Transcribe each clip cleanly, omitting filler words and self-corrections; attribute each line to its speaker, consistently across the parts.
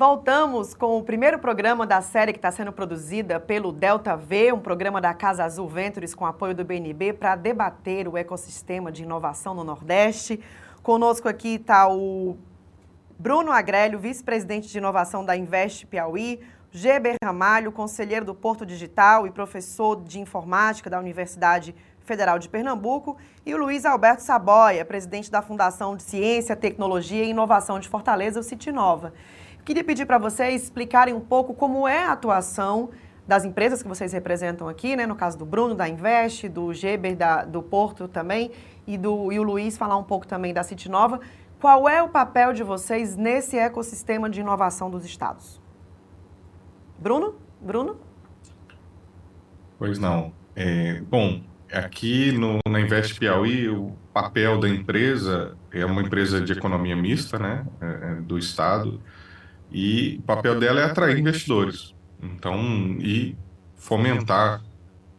Speaker 1: Voltamos com o primeiro programa da série que está sendo produzida pelo Delta V, um programa da Casa Azul Ventures com apoio do BNB para debater o ecossistema de inovação no Nordeste. Conosco aqui está o Bruno Agrelio, vice-presidente de inovação da Invest Piauí, Geber Ramalho, conselheiro do Porto Digital e professor de informática da Universidade Federal de Pernambuco, e o Luiz Alberto Saboia, presidente da Fundação de Ciência, Tecnologia e Inovação de Fortaleza, o Citinova. Queria pedir para vocês explicarem um pouco como é a atuação das empresas que vocês representam aqui, né? No caso do Bruno, da Invest, do Geber, do Porto também, e o Luiz falar um pouco também da Citinova. Qual é o papel de vocês nesse ecossistema de inovação dos estados? Bruno?
Speaker 2: Pois não. Bom, aqui na Invest Piauí, o papel da empresa é uma empresa de economia mista, né? Do estado. E o papel dela é atrair investidores, então, e fomentar,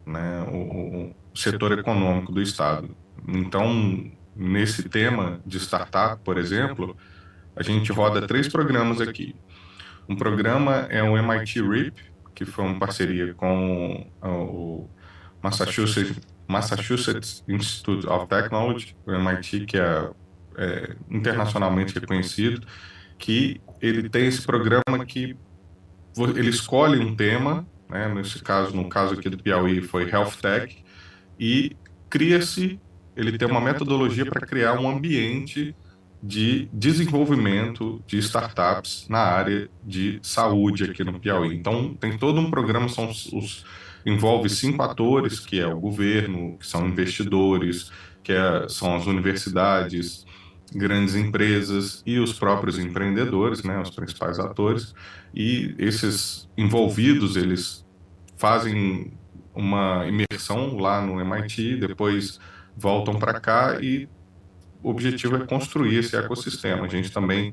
Speaker 2: né, o setor econômico do estado. Então, nesse tema de startup, por exemplo, a gente roda 3 programas aqui. Um programa é o MIT RIP, que foi uma parceria com o Massachusetts Institute of Technology, o MIT, que é internacionalmente reconhecido, que ele tem esse programa que ele escolhe um tema, né, no caso aqui do Piauí foi Health Tech, e ele tem uma metodologia para criar um ambiente de desenvolvimento de startups na área de saúde aqui no Piauí. Então, tem todo um programa, envolve 5 atores, que é o governo, que são investidores, são as universidades, grandes empresas e os próprios empreendedores, né, os principais atores, e esses envolvidos, eles fazem uma imersão lá no MIT, depois voltam para cá e o objetivo é construir esse ecossistema. A gente também,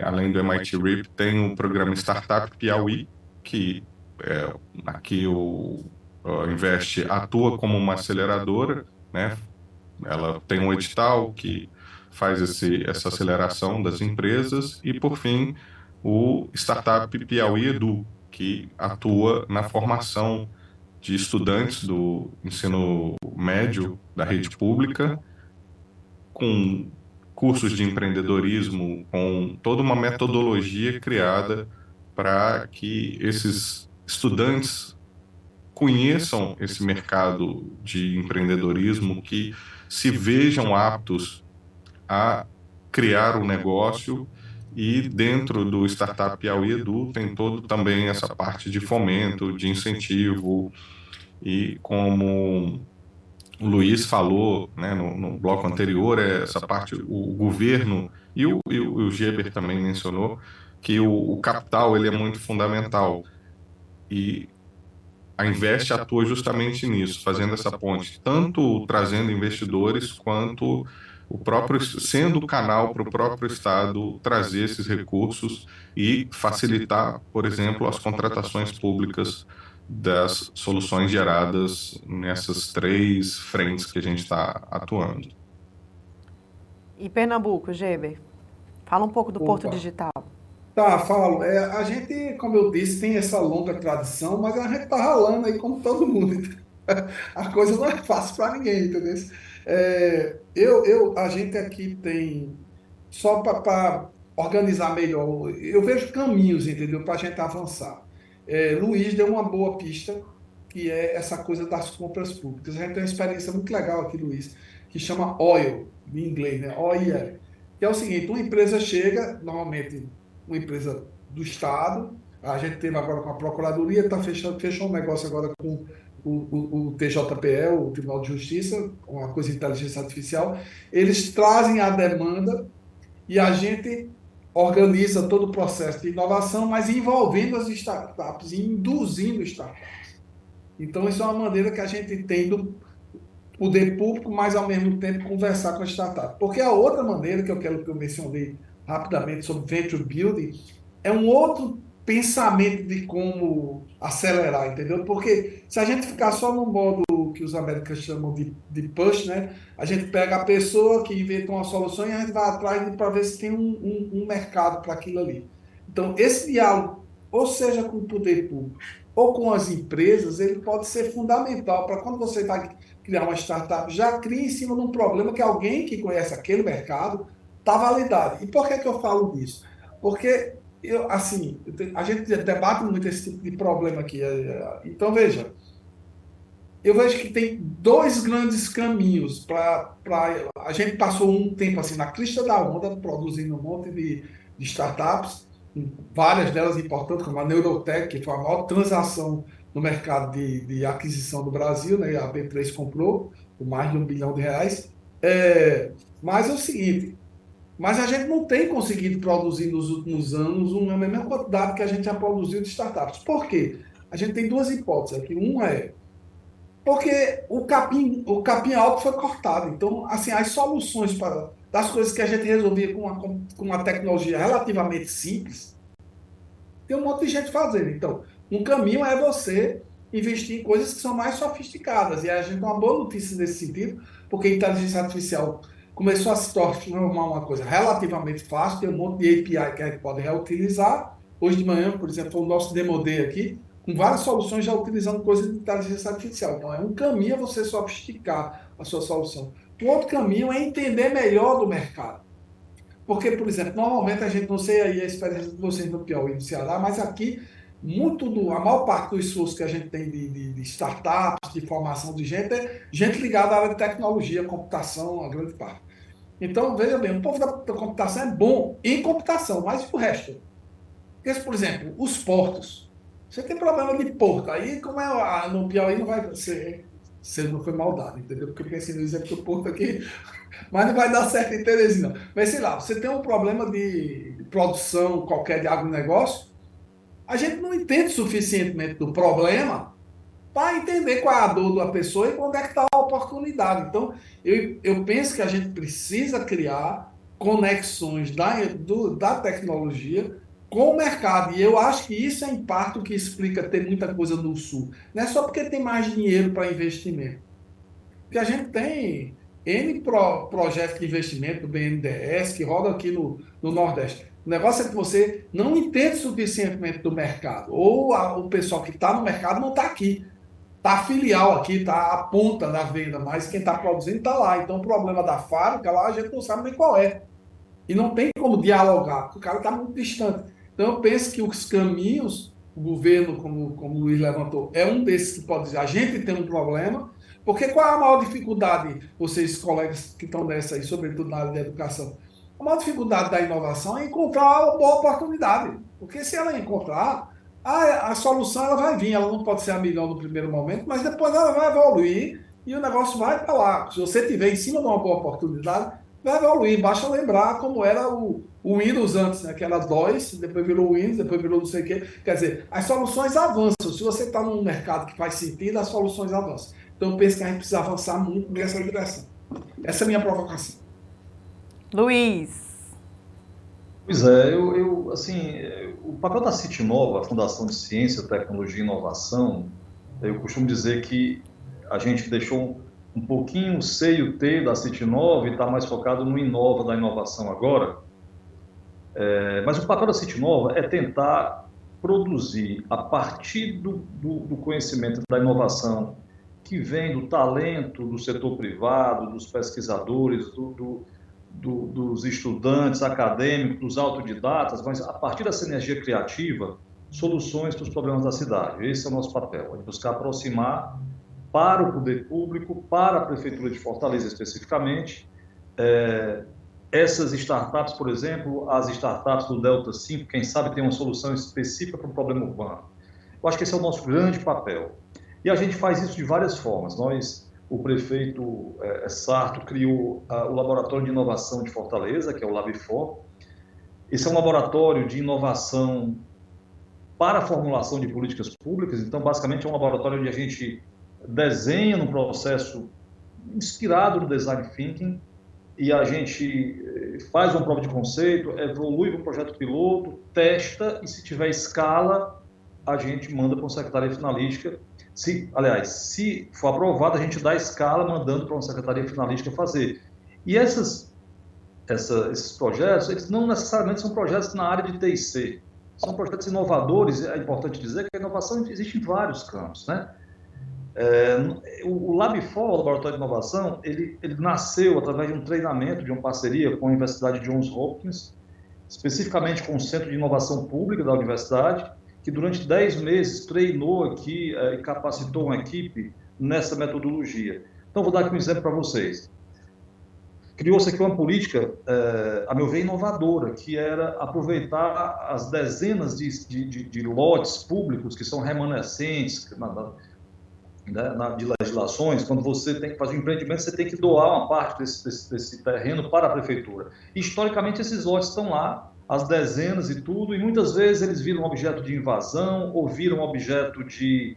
Speaker 2: além do MIT RIP, tem o programa Startup Piauí, que aqui a Invest atua como uma aceleradora, né? Ela tem um edital que faz essa aceleração das empresas e, por fim, o Startup Piauí Edu, que atua na formação de estudantes do ensino médio da rede pública, com cursos de empreendedorismo, com toda uma metodologia criada para que esses estudantes conheçam esse mercado de empreendedorismo, que se vejam aptos a criar um negócio. E dentro do Startup Piauí Edu tem todo também essa parte de fomento, de incentivo, e como o Luiz falou, né, no bloco anterior, essa parte, o governo, e o Geber também mencionou, que o capital ele é muito fundamental. E a Invest atua justamente nisso, fazendo essa ponte, tanto trazendo investidores, quanto sendo o canal para o próprio Estado trazer esses recursos e facilitar, por exemplo, as contratações públicas das soluções geradas nessas 3 frentes que a gente está atuando.
Speaker 1: E Pernambuco, Geber? Fala um pouco do Porto Digital.
Speaker 3: Tá, falo. A gente, como eu disse, tem essa longa tradição, mas a gente tá ralando aí como todo mundo. A coisa não é fácil para ninguém, entendeu? A gente aqui tem, só para organizar melhor, eu vejo caminhos, entendeu? Para a gente avançar. Luiz deu uma boa pista, que é essa coisa das compras públicas. A gente tem uma experiência muito legal aqui, Luiz, que chama OIL, em inglês, né? OIL. Que é o seguinte, uma empresa chega, normalmente uma empresa do Estado, a gente teve agora com a Procuradoria, fechou um negócio agora com o TJPE, o Tribunal de Justiça, uma coisa de inteligência artificial, eles trazem a demanda e a gente organiza todo o processo de inovação, mas envolvendo as startups e induzindo startups. Então, isso é uma maneira que a gente tem do poder público, mas ao mesmo tempo conversar com a startup. Porque a outra maneira que eu mencionei rapidamente sobre venture building é um outro pensamento de como acelerar, entendeu? Porque se a gente ficar só no modo que os americanos chamam de push, né? A gente pega a pessoa que inventou uma solução e a gente vai atrás para ver se tem um mercado para aquilo ali. Então, esse diálogo, ou seja com o poder público ou com as empresas, ele pode ser fundamental para quando você vai criar uma startup, já cria em cima de um problema que alguém que conhece aquele mercado está validado. E por que que eu falo disso? Porque assim, a gente debate muito esse tipo de problema aqui. Então, veja, eu vejo que tem dois grandes caminhos para. A gente passou um tempo assim na crista da onda, produzindo um monte de startups, várias delas importantes, como a Neurotech, que foi a maior transação no mercado de aquisição do Brasil, né? A B3 comprou por mais de R$ 1 bilhão. Mas é o seguinte, mas a gente não tem conseguido produzir nos últimos anos a mesma quantidade que a gente já produziu de startups. Por quê? A gente tem duas hipóteses aqui. Uma é porque o capim alto foi cortado. Então, assim, as soluções das coisas que a gente resolvia com uma tecnologia relativamente simples, tem um monte de gente fazendo. Então, um caminho é você investir em coisas que são mais sofisticadas. E a gente tem uma boa notícia nesse sentido, porque a inteligência artificial começou a se tornar uma coisa relativamente fácil, tem um monte de API que a gente pode reutilizar. Hoje de manhã, por exemplo, foi o nosso Demo Day aqui, com várias soluções já utilizando coisas de inteligência artificial. Então, é um caminho é você sofisticar a sua solução. O outro caminho é entender melhor do mercado. Porque, por exemplo, normalmente a gente não sei aí a experiência de vocês no Piauí e no Ceará, mas aqui, a maior parte do esforço que a gente tem de startups, de formação de gente, é gente ligada à área de tecnologia, computação, a grande parte. Então, veja bem, o povo da computação é bom em computação, mas e o resto? Porque, por exemplo, os portos. Você tem problema de porto. Aí, como no Piauí, não vai ser. Se não foi maldade, entendeu? Porque eu pensei no exemplo do porto aqui, mas não vai dar certo em Teresina. Mas sei lá, você tem um problema de produção qualquer de agronegócio, a gente não entende suficientemente do problema para entender qual é a dor da pessoa e onde é que está a oportunidade. Então, eu penso que a gente precisa criar conexões da tecnologia com o mercado. E eu acho que isso é, em parte, o que explica ter muita coisa no Sul. Não é só porque tem mais dinheiro para investimento. Porque a gente tem N projetos de investimento do BNDES que rodam aqui no Nordeste. O negócio é que você não entende suficientemente do mercado. Ou o pessoal que está no mercado não está aqui. Está a filial aqui, está a ponta da venda, mas quem está produzindo está lá. Então o problema da fábrica lá a gente não sabe nem qual é. E não tem como dialogar, porque o cara está muito distante. Então eu penso que os caminhos, o governo, como o Luiz levantou, é um desses que pode dizer, a gente tem um problema, porque qual é a maior dificuldade, vocês colegas que estão nessa aí, sobretudo na área da educação? A maior dificuldade da inovação é encontrar uma boa oportunidade. Porque se ela encontrar, a solução ela vai vir, ela não pode ser a melhor no primeiro momento, mas depois ela vai evoluir e o negócio vai para lá. Se você tiver em cima de uma boa oportunidade, vai evoluir. Basta lembrar como era o Windows antes, né? Que era DOS, depois virou Windows, depois virou não sei o quê. Quer dizer, as soluções avançam. Se você está num mercado que faz sentido, as soluções avançam. Então, eu penso que a gente precisa avançar muito nessa direção. Essa é a minha provocação.
Speaker 1: Luiz.
Speaker 4: Pois é, assim, o papel da CIT-Nova, a Fundação de Ciência, Tecnologia e Inovação, eu costumo dizer que a gente deixou um pouquinho o C e o T da CIT-Nova e está mais focado no Inova da inovação agora. Mas o papel da CIT-Nova é tentar produzir, a partir do conhecimento da inovação, que vem do talento do setor privado, dos pesquisadores, dos estudantes acadêmicos, dos autodidatas, mas a partir dessa energia criativa, soluções para os problemas da cidade. Esse é o nosso papel, é buscar aproximar para o poder público, para a Prefeitura de Fortaleza especificamente, essas startups, por exemplo, as startups do Delta 5, quem sabe tem uma solução específica para um problema urbano. Eu acho que esse é o nosso grande papel. E a gente faz isso de várias formas. O prefeito Sarto criou o Laboratório de Inovação de Fortaleza, que é o LabFor. Esse é um laboratório de inovação para a formulação de políticas públicas. Então, basicamente, é um laboratório onde a gente desenha num processo inspirado no design thinking e a gente faz uma prova de conceito, evolui para um projeto piloto, testa e, se tiver escala, a gente manda para uma secretaria finalística. Se for aprovado, a gente dá escala mandando para uma secretaria finalística fazer. E esses projetos, eles não necessariamente são projetos na área de TIC. São projetos inovadores, é importante dizer que a inovação existe em vários campos, né? O Lab4, o Laboratório de Inovação, ele nasceu através de um treinamento, de uma parceria com a Universidade Johns Hopkins, especificamente com o Centro de Inovação Pública da universidade, que durante 10 meses treinou aqui e capacitou uma equipe nessa metodologia. Então, vou dar aqui um exemplo para vocês. Criou-se aqui uma política, a meu ver, inovadora, que era aproveitar as dezenas de lotes públicos que são remanescentes de legislações. Quando você tem que fazer um empreendimento, você tem que doar uma parte desse terreno para a prefeitura. Historicamente, esses lotes estão lá, as dezenas e tudo, e muitas vezes eles viram objeto de invasão ou viram objeto de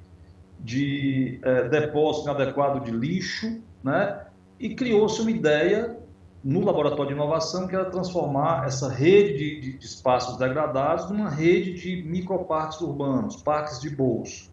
Speaker 4: depósito inadequado de lixo, né? E criou-se uma ideia no Laboratório de Inovação, que era transformar essa rede de espaços degradados numa rede de microparques urbanos, parques de bolso.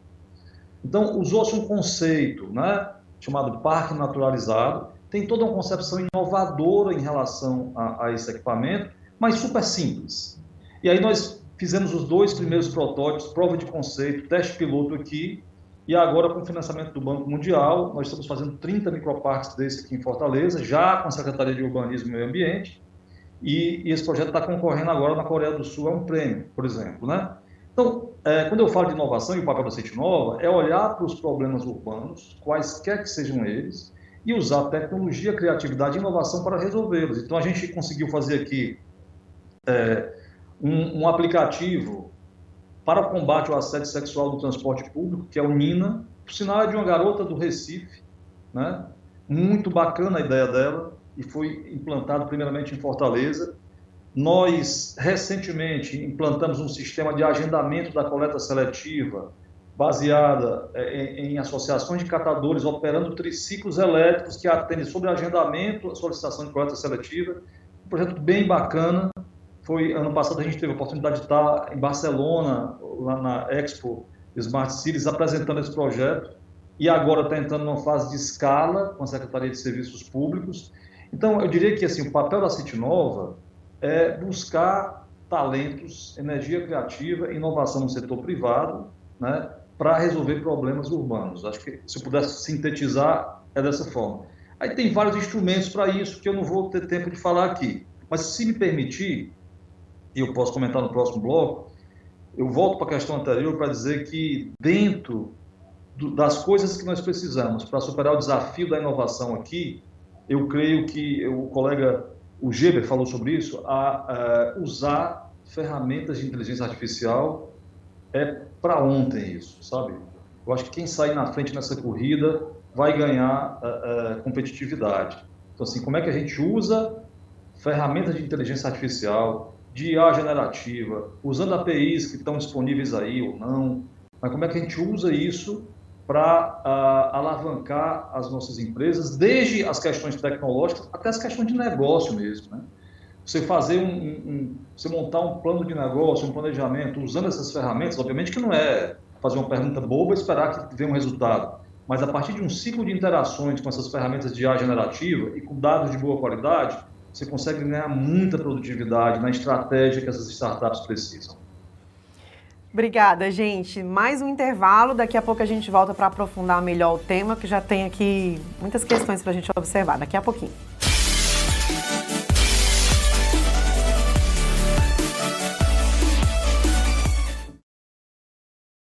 Speaker 4: Então, usou-se um conceito, né, chamado parque naturalizado, tem toda uma concepção inovadora em relação a esse equipamento, mas super simples. E aí nós fizemos os 2 primeiros protótipos, prova de conceito, teste piloto aqui, e agora, com o financiamento do Banco Mundial, nós estamos fazendo 30 microparques desse aqui em Fortaleza, já com a Secretaria de Urbanismo e Meio Ambiente, e esse projeto está concorrendo agora na Coreia do Sul a um prêmio, por exemplo, né? Então, quando eu falo de inovação e o papel da CityNova, é olhar para os problemas urbanos, quaisquer que sejam eles, e usar tecnologia, criatividade e inovação para resolvê-los. Então, a gente conseguiu fazer aqui um aplicativo para o combate ao assédio sexual do transporte público, que é o Nina, por sinal é de uma garota do Recife, né? Muito bacana a ideia dela, e foi implantado primeiramente em Fortaleza. Nós, recentemente, implantamos um sistema de agendamento da coleta seletiva, baseada em associações de catadores operando triciclos elétricos que atendem sobre agendamento, a solicitação de coleta seletiva. Um projeto bem bacana. Ano passado a gente teve a oportunidade de estar em Barcelona, lá na Expo Smart Cities, apresentando esse projeto, e agora está entrando numa fase de escala com a Secretaria de Serviços Públicos. Então, eu diria que assim, o papel da CityNova é buscar talentos, energia criativa, inovação no setor privado, né, para resolver problemas urbanos. Acho que, se eu pudesse sintetizar, é dessa forma. Aí tem vários instrumentos para isso, que eu não vou ter tempo de falar aqui. Mas, se me permitir, e eu posso comentar no próximo bloco, eu volto para a questão anterior para dizer que, dentro das coisas que nós precisamos para superar o desafio da inovação aqui, eu creio que o colega, o Geber, falou sobre isso, usar ferramentas de inteligência artificial para ontem isso, sabe? Eu acho que quem sair na frente nessa corrida vai ganhar competitividade. Então, assim, como é que a gente usa ferramentas de inteligência artificial, de IA generativa, usando APIs que estão disponíveis aí ou não, mas como é que a gente usa isso para alavancar as nossas empresas, desde as questões tecnológicas até as questões de negócio mesmo, né? Você fazer você montar um plano de negócio, um planejamento, usando essas ferramentas, obviamente que não é fazer uma pergunta boba e esperar que venha um resultado, mas a partir de um ciclo de interações com essas ferramentas de IA generativa e com dados de boa qualidade, você consegue ganhar muita produtividade na estratégia que essas startups precisam.
Speaker 1: Obrigada, gente. Mais um intervalo. Daqui a pouco a gente volta para aprofundar melhor o tema, que já tem aqui muitas questões para a gente observar. Daqui a pouquinho.